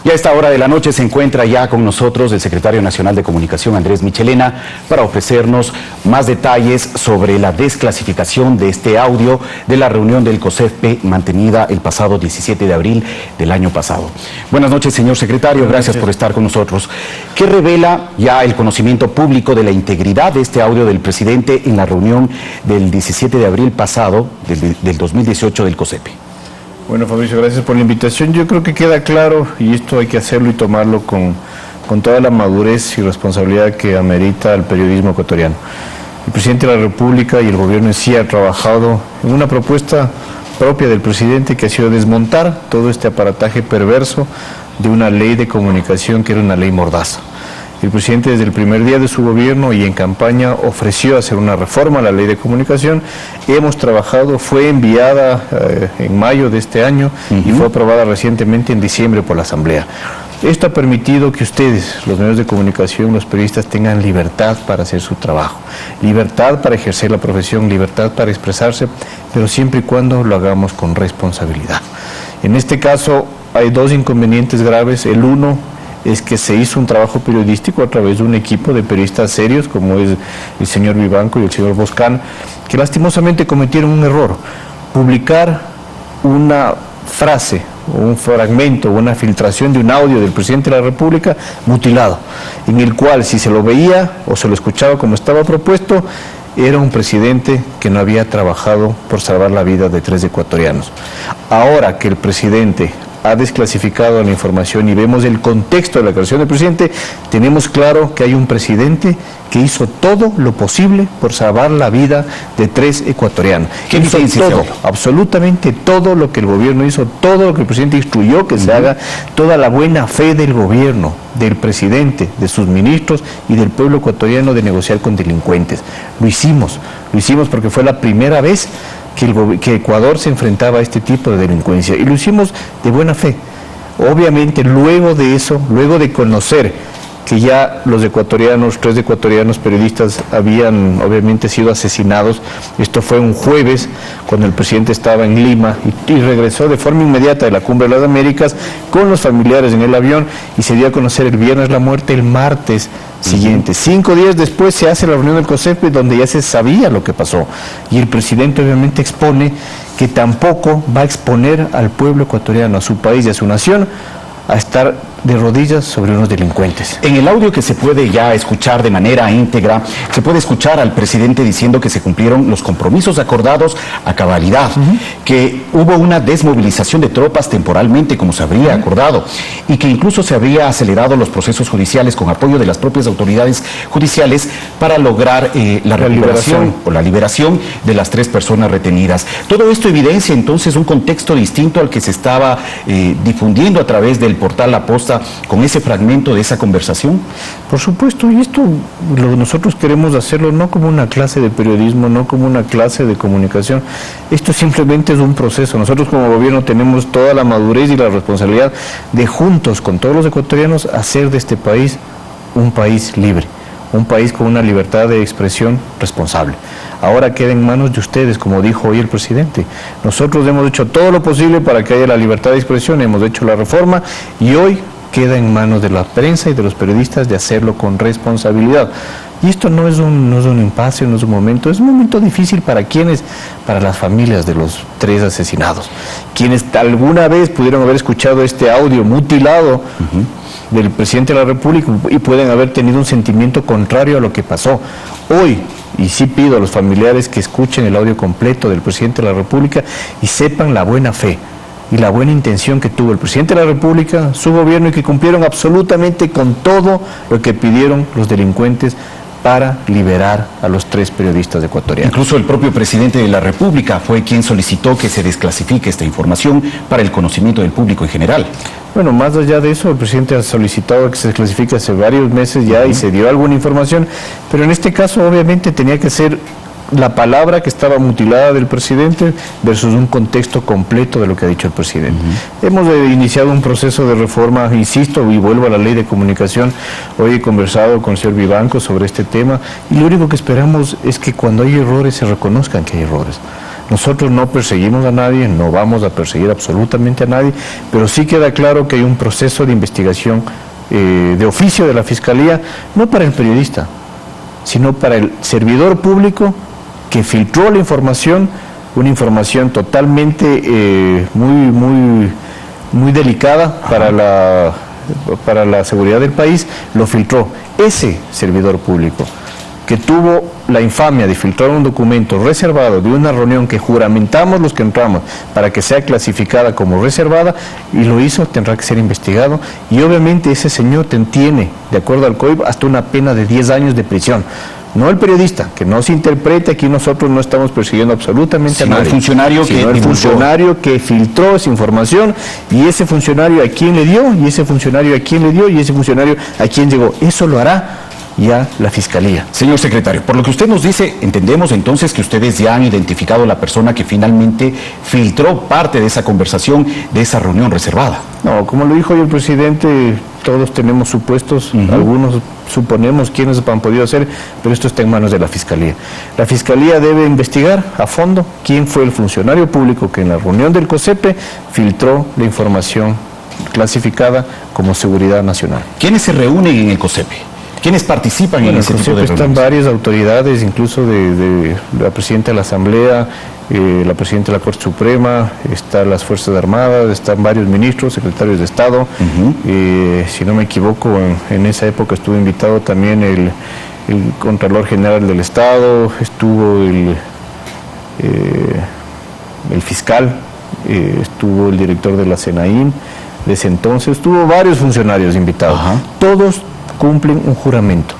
Y a esta hora de la noche se encuentra ya con nosotros el secretario nacional de Comunicación, Andrés Michelena, para ofrecernos más detalles sobre la desclasificación de este audio de la reunión del COSEFPE mantenida el pasado 17 de abril del año pasado. Buenas noches, señor secretario, gracias por estar con nosotros. ¿Qué revela ya el conocimiento público de la integridad de este audio del presidente en la reunión del 17 de abril pasado, del 2018 del COSEFPE? Bueno, Fabricio, gracias por la invitación. Yo creo que queda claro, y esto hay que hacerlo y tomarlo con toda la madurez y responsabilidad que amerita el periodismo ecuatoriano. El presidente de la República y el gobierno en sí ha trabajado en una propuesta propia del presidente que ha sido desmontar todo este aparataje perverso de una ley de comunicación que era una ley mordaza. El presidente desde el primer día de su gobierno y en campaña ofreció hacer una reforma a la ley de comunicación. Hemos trabajado, fue enviada en mayo de este año y fue aprobada recientemente en diciembre por la Asamblea. Esto ha permitido que ustedes, los medios de comunicación, los periodistas, tengan libertad para hacer su trabajo, libertad para ejercer la profesión, libertad para expresarse, pero siempre y cuando lo hagamos con responsabilidad. En este caso hay dos inconvenientes graves. El uno es que se hizo un trabajo periodístico a través de un equipo de periodistas serios, como es el señor Vivanco y el señor Boscan, que lastimosamente cometieron un error: publicar una frase, un fragmento, una filtración de un audio del presidente de la República mutilado, en el cual, si se lo veía o se lo escuchaba como estaba propuesto, era un presidente que no había trabajado por salvar la vida de 3 ecuatorianos. Ahora que el presidente ha desclasificado la información y vemos el contexto de la creación del presidente, tenemos claro que hay un presidente que hizo todo lo posible por salvar la vida de 3 ecuatorianos. ¿Qué hizo todo? Absolutamente todo lo que el gobierno hizo, todo lo que el presidente instruyó que se haga, toda la buena fe del gobierno, del presidente, de sus ministros y del pueblo ecuatoriano de negociar con delincuentes. Lo hicimos porque fue la primera vez que Ecuador se enfrentaba a este tipo de delincuencia, y lo hicimos de buena fe. Obviamente, luego de eso, luego de conocer que ya los ecuatorianos, 3 ecuatorianos periodistas habían obviamente sido asesinados, esto fue un jueves cuando el presidente estaba en Lima y regresó de forma inmediata de la Cumbre de las Américas con los familiares en el avión, y se dio a conocer el viernes la muerte, el martes siguiente. 5 días después se hace la reunión del COSEFPE, donde ya se sabía lo que pasó, y el presidente obviamente expone que tampoco va a exponer al pueblo ecuatoriano, a su país y a su nación, a estar de rodillas sobre unos delincuentes. En el audio que se puede ya escuchar de manera íntegra, se puede escuchar al presidente diciendo que se cumplieron los compromisos acordados a cabalidad, que hubo una desmovilización de tropas temporalmente, como se habría acordado, y que incluso se habría acelerado los procesos judiciales con apoyo de las propias autoridades judiciales para lograr la recuperación o la liberación de las 3 personas retenidas. Todo esto evidencia entonces un contexto distinto al que se estaba difundiendo a través del portal La Posta, con ese fragmento de esa conversación. Por supuesto, y esto nosotros queremos hacerlo no como una clase de periodismo, no como una clase de comunicación. Esto simplemente es un proceso. Nosotros como gobierno tenemos toda la madurez y la responsabilidad de, juntos con todos los ecuatorianos, hacer de este país un país libre, un país con una libertad de expresión responsable. Ahora queda en manos de ustedes, como dijo hoy el presidente. Nosotros hemos hecho todo lo posible para que haya la libertad de expresión, hemos hecho la reforma, y hoy queda en manos de la prensa y de los periodistas de hacerlo con responsabilidad. Y esto no es un impasse, no es un momento difícil para quienes, para las familias de los 3 asesinados, quienes alguna vez pudieron haber escuchado este audio mutilado del presidente de la República y pueden haber tenido un sentimiento contrario a lo que pasó. Hoy, y sí pido a los familiares que escuchen el audio completo del presidente de la República y sepan la buena fe y la buena intención que tuvo el presidente de la República, su gobierno, y que cumplieron absolutamente con todo lo que pidieron los delincuentes para liberar a los 3 periodistas ecuatorianos. Incluso el propio presidente de la República fue quien solicitó que se desclasifique esta información para el conocimiento del público en general. Bueno, más allá de eso, el presidente ha solicitado que se desclasifique hace varios meses ya y se dio alguna información, pero en este caso obviamente tenía que ser la palabra que estaba mutilada del presidente versus un contexto completo de lo que ha dicho el presidente. Hemos iniciado un proceso de reforma, insisto, y vuelvo a la ley de comunicación. Hoy he conversado con el señor Vivanco sobre este tema, y lo único que esperamos es que cuando hay errores se reconozcan que hay errores. Nosotros no perseguimos a nadie, no vamos a perseguir absolutamente a nadie, pero sí queda claro que hay un proceso de investigación de oficio de la Fiscalía, no para el periodista, sino para el servidor público que filtró la información, una información totalmente muy delicada para la seguridad del país, lo filtró. Ese servidor público que tuvo la infamia de filtrar un documento reservado de una reunión que juramentamos los que entramos para que sea clasificada como reservada, y lo hizo, tendrá que ser investigado, y obviamente ese señor tiene, de acuerdo al COIP, hasta una pena de 10 años de prisión. No el periodista, que no se interprete, aquí nosotros no estamos persiguiendo absolutamente a nadie. El funcionario que filtró esa información, y ese funcionario a quién le dio, y ese funcionario a quién le dio, y ese funcionario a quién llegó. Eso lo hará ya la Fiscalía. Señor secretario, por lo que usted nos dice, entendemos entonces que ustedes ya han identificado la persona que finalmente filtró parte de esa conversación, de esa reunión reservada. No, como lo dijo hoy el presidente, todos tenemos supuestos, algunos suponemos quiénes han podido hacer, pero esto está en manos de la Fiscalía. La Fiscalía debe investigar a fondo quién fue el funcionario público que en la reunión del COSEPE filtró la información clasificada como seguridad nacional. ¿Quiénes se reúnen en el COSEPE? ¿Quiénes participan en ese tipo de reuniones? Están varias autoridades, incluso de la presidenta de la Asamblea, la presidenta de la Corte Suprema, están las Fuerzas Armadas, están varios ministros, secretarios de Estado. Si no me equivoco, en esa época estuvo invitado también el Contralor General del Estado, estuvo el fiscal, estuvo el director de la CENAIN, de ese entonces, estuvo varios funcionarios invitados. Todos cumplen un juramento.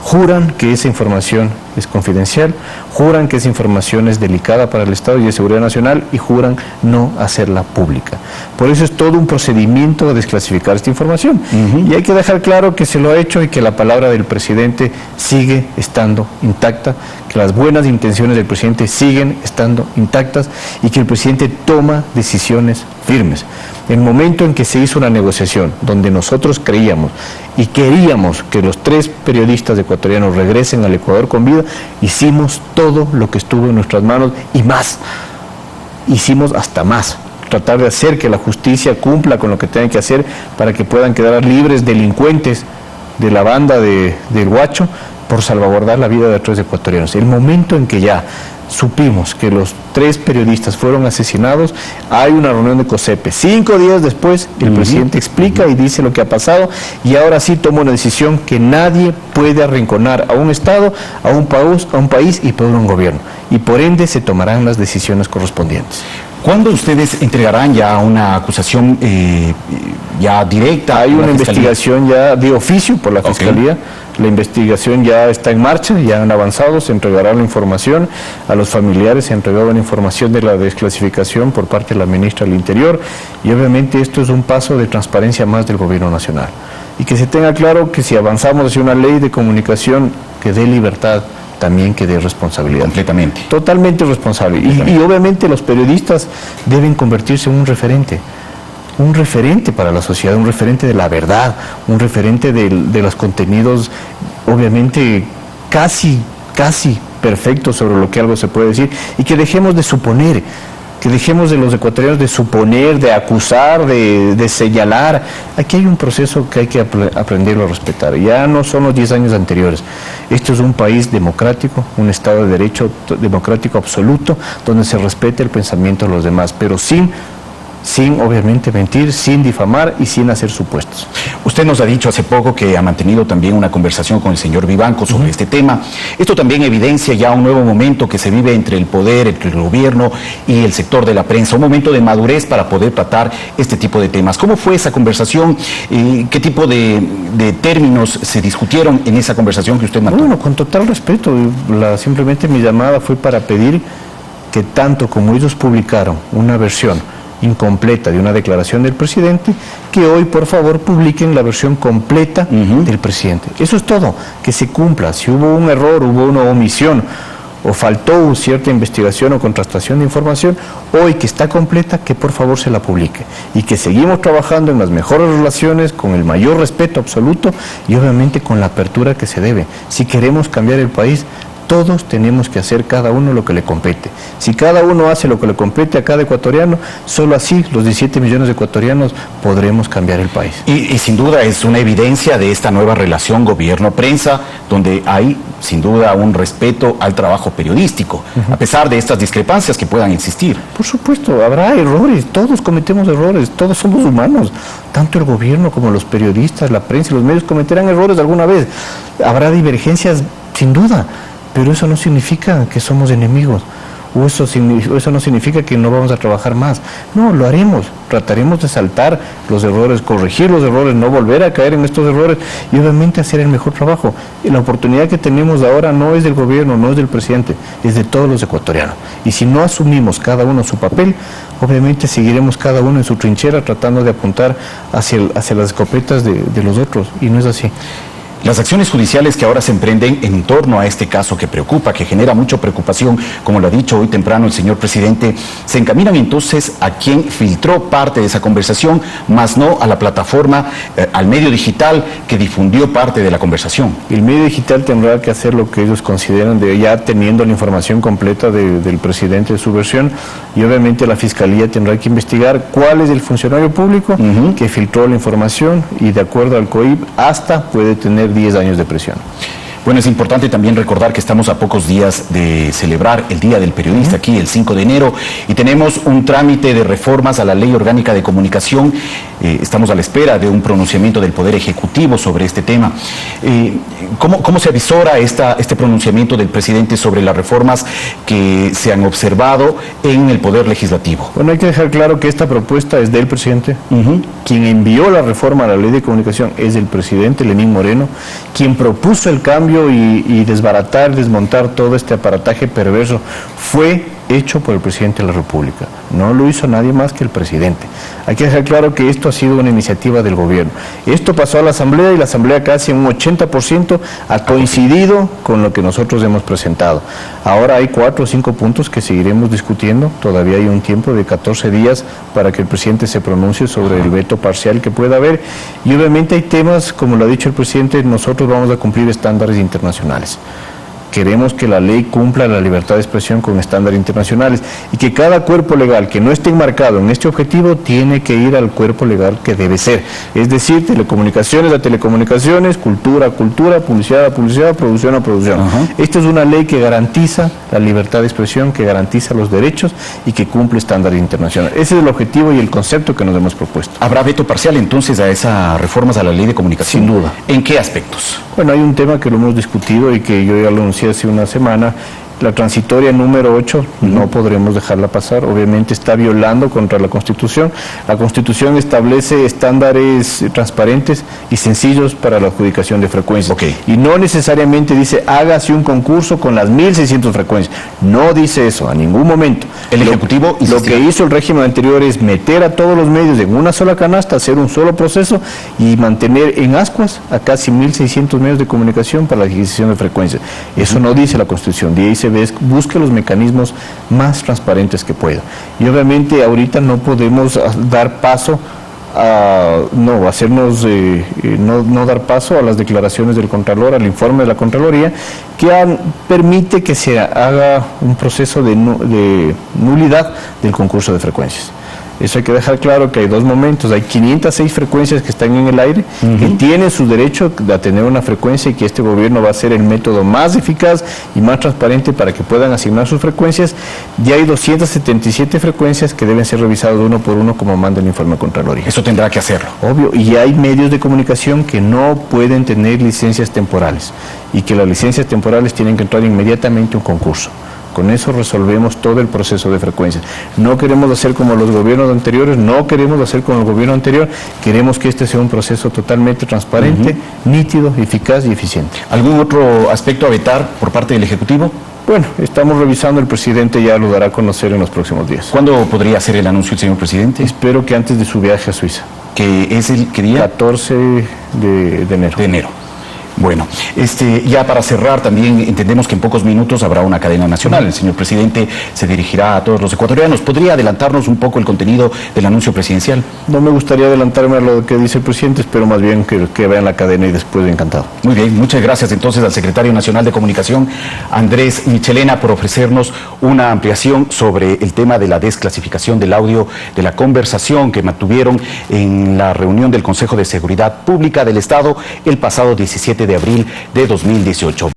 Juran que esa información es confidencial, juran que esa información es delicada para el Estado y de seguridad nacional, y juran no hacerla pública. Por eso es todo un procedimiento de desclasificar esta información. Y hay que dejar claro que se lo ha hecho y que la palabra del presidente sigue estando intacta, que las buenas intenciones del presidente siguen estando intactas y que el presidente toma decisiones firmes. El momento en que se hizo una negociación donde nosotros creíamos y queríamos que los 3 periodistas ecuatorianos regresen al Ecuador con vida, hicimos todo lo que estuvo en nuestras manos y más. Hicimos hasta más. Tratar de hacer que la justicia cumpla con lo que tenga que hacer para que puedan quedar libres delincuentes de la banda del Guacho por salvaguardar la vida de 3 ecuatorianos. El momento en que ya supimos que los 3 periodistas fueron asesinados, hay una reunión de COSEPE. 5 días después, el presidente explica y dice lo que ha pasado, y ahora sí toma una decisión que nadie puede arrinconar a un Estado, a un país y por un gobierno. Y por ende se tomarán las decisiones correspondientes. ¿Cuándo ustedes entregarán ya una acusación ya directa? Hay una investigación ya de oficio por la Fiscalía. La investigación ya está en marcha, ya han avanzado, se entregará la información a los familiares, se entregó la información de la desclasificación por parte de la ministra del Interior, y obviamente esto es un paso de transparencia más del Gobierno Nacional. Y que se tenga claro que si avanzamos hacia una ley de comunicación que dé libertad, también que dé responsabilidad. Completamente. Totalmente responsable. Y obviamente los periodistas deben convertirse en un referente para la sociedad, un referente de la verdad, un referente de los contenidos, obviamente casi perfectos sobre lo que algo se puede decir, y que dejemos de suponer, que dejemos de los ecuatorianos de suponer, de acusar, de señalar. Aquí hay un proceso que hay que aprenderlo a respetar. Ya no son los 10 años anteriores. Esto es un país democrático, un Estado de Derecho democrático absoluto, donde se respete el pensamiento de los demás, pero sin obviamente mentir, sin difamar y sin hacer supuestos. Usted nos ha dicho hace poco que ha mantenido también una conversación con el señor Vivanco sobre este tema. Esto también evidencia ya un nuevo momento que se vive entre el poder, entre el gobierno y el sector de la prensa, un momento de madurez para poder tratar este tipo de temas. ¿Cómo fue esa conversación? ¿Qué tipo de términos se discutieron en esa conversación que usted mantuvo? Bueno, con total respeto, simplemente mi llamada fue para pedir que tanto como ellos publicaron una versión incompleta de una declaración del presidente, que hoy por favor publiquen la versión completa del presidente. Eso es todo, que se cumpla. Si hubo un error, hubo una omisión o faltó cierta investigación o contrastación de información, hoy que está completa, que por favor se la publique, y que seguimos trabajando en las mejores relaciones, con el mayor respeto absoluto y obviamente con la apertura que se debe. Si queremos cambiar el país, Todos tenemos que hacer cada uno lo que le compete. Si cada uno hace lo que le compete a cada ecuatoriano, solo así los 17 millones de ecuatorianos podremos cambiar el país. Y sin duda es una evidencia de esta nueva relación gobierno-prensa, donde hay sin duda un respeto al trabajo periodístico, a pesar de estas discrepancias que puedan existir. Por supuesto, habrá errores, todos cometemos errores, todos somos humanos, tanto el gobierno como los periodistas, la prensa y los medios cometerán errores alguna vez. Habrá divergencias, sin duda, pero eso no significa que somos enemigos, o eso no significa que no vamos a trabajar más. No, lo haremos, trataremos de saltar los errores, corregir los errores, no volver a caer en estos errores y obviamente hacer el mejor trabajo. Y la oportunidad que tenemos ahora no es del gobierno, no es del presidente, es de todos los ecuatorianos. Y si no asumimos cada uno su papel, obviamente seguiremos cada uno en su trinchera tratando de apuntar hacia las escopetas de los otros, y no es así. Las acciones judiciales que ahora se emprenden en torno a este caso que preocupa, que genera mucha preocupación, como lo ha dicho hoy temprano el señor presidente, se encaminan entonces a quien filtró parte de esa conversación, más no a la plataforma, al medio digital que difundió parte de la conversación. El medio digital tendrá que hacer lo que ellos consideran, ya teniendo la información completa del presidente de su versión, y obviamente la Fiscalía tendrá que investigar cuál es el funcionario público que filtró la información, y de acuerdo al COIP hasta puede tener 10 años de prisión. Bueno, es importante también recordar que estamos a pocos días de celebrar el Día del Periodista aquí, el 5 de enero, y tenemos un trámite de reformas a la Ley Orgánica de Comunicación. Estamos a la espera de un pronunciamiento del Poder Ejecutivo sobre este tema. ¿Cómo se avisora este pronunciamiento del presidente sobre las reformas que se han observado en el Poder Legislativo? Bueno, hay que dejar claro que esta propuesta es del presidente. Quien envió la reforma a la Ley de Comunicación es el presidente Lenín Moreno, quien propuso el cambio y desmontar todo este aparataje perverso fue hecho por el presidente de la República. No lo hizo nadie más que el presidente. Hay que dejar claro que esto ha sido una iniciativa del gobierno. Esto pasó a la Asamblea y la Asamblea casi un 80% ha coincidido con lo que nosotros hemos presentado. Ahora hay 4 o 5 puntos que seguiremos discutiendo. Todavía hay un tiempo de 14 días para que el presidente se pronuncie sobre el veto parcial que pueda haber. Y obviamente hay temas, como lo ha dicho el presidente, nosotros vamos a cumplir estándares internacionales. Queremos que la ley cumpla la libertad de expresión con estándares internacionales y que cada cuerpo legal que no esté enmarcado en este objetivo tiene que ir al cuerpo legal que debe ser. Es decir, telecomunicaciones a telecomunicaciones, cultura a cultura, publicidad a publicidad, producción a producción. Esta es una ley que garantiza la libertad de expresión, que garantiza los derechos y que cumple estándares internacionales. Ese es el objetivo y el concepto que nos hemos propuesto. ¿Habrá veto parcial entonces a esas reformas a la Ley de Comunicación? Sin duda. ¿En qué aspectos? Bueno, hay un tema que lo hemos discutido y que yo ya lo anuncié hace una semana. La transitoria número 8 no podremos dejarla pasar, obviamente está violando contra la Constitución. La Constitución establece estándares transparentes y sencillos para la adjudicación de frecuencias. Y no necesariamente dice hágase un concurso con las 1.600 frecuencias. No dice eso a ningún momento. El Ejecutivo lo que hizo el régimen anterior es meter a todos los medios en una sola canasta, hacer un solo proceso y mantener en ascuas a casi 1.600 medios de comunicación para la adquisición de frecuencias. Eso no dice la Constitución, dice busque los mecanismos más transparentes que pueda. Y obviamente ahorita no podemos dar paso a no dar paso a las declaraciones del Contralor, al informe de la Contraloría, que permite que se haga un proceso de nulidad del concurso de frecuencias. Eso hay que dejar claro que hay 2 momentos. Hay 506 frecuencias que están en el aire, que tienen su derecho a tener una frecuencia y que este gobierno va a ser el método más eficaz y más transparente para que puedan asignar sus frecuencias. Y hay 277 frecuencias que deben ser revisadas uno por uno como manda el informe de Contraloría. Eso tendrá que hacerlo. Obvio. Y hay medios de comunicación que no pueden tener licencias temporales y que las licencias temporales tienen que entrar inmediatamente a un concurso. Con eso resolvemos todo el proceso de frecuencias. No queremos hacer como los gobiernos anteriores, no queremos hacer como el gobierno anterior, queremos que este sea un proceso totalmente transparente, nítido, eficaz y eficiente. ¿Algún otro aspecto a vetar por parte del Ejecutivo? Bueno, estamos revisando, el presidente ya lo dará a conocer en los próximos días. ¿Cuándo podría hacer el anuncio el señor presidente? Espero que antes de su viaje a Suiza. ¿Qué es el qué día? 14 de enero. De enero. Bueno, ya para cerrar también entendemos que en pocos minutos habrá una cadena nacional. El señor presidente se dirigirá a todos los ecuatorianos. ¿Podría adelantarnos un poco el contenido del anuncio presidencial? No me gustaría adelantarme a lo que dice el presidente, espero más bien que vean la cadena y después encantado. Muy bien, muchas gracias entonces al secretario nacional de Comunicación, Andrés Michelena, por ofrecernos una ampliación sobre el tema de la desclasificación del audio de la conversación que mantuvieron en la reunión del Consejo de Seguridad Pública del Estado el pasado 17 de abril de 2018.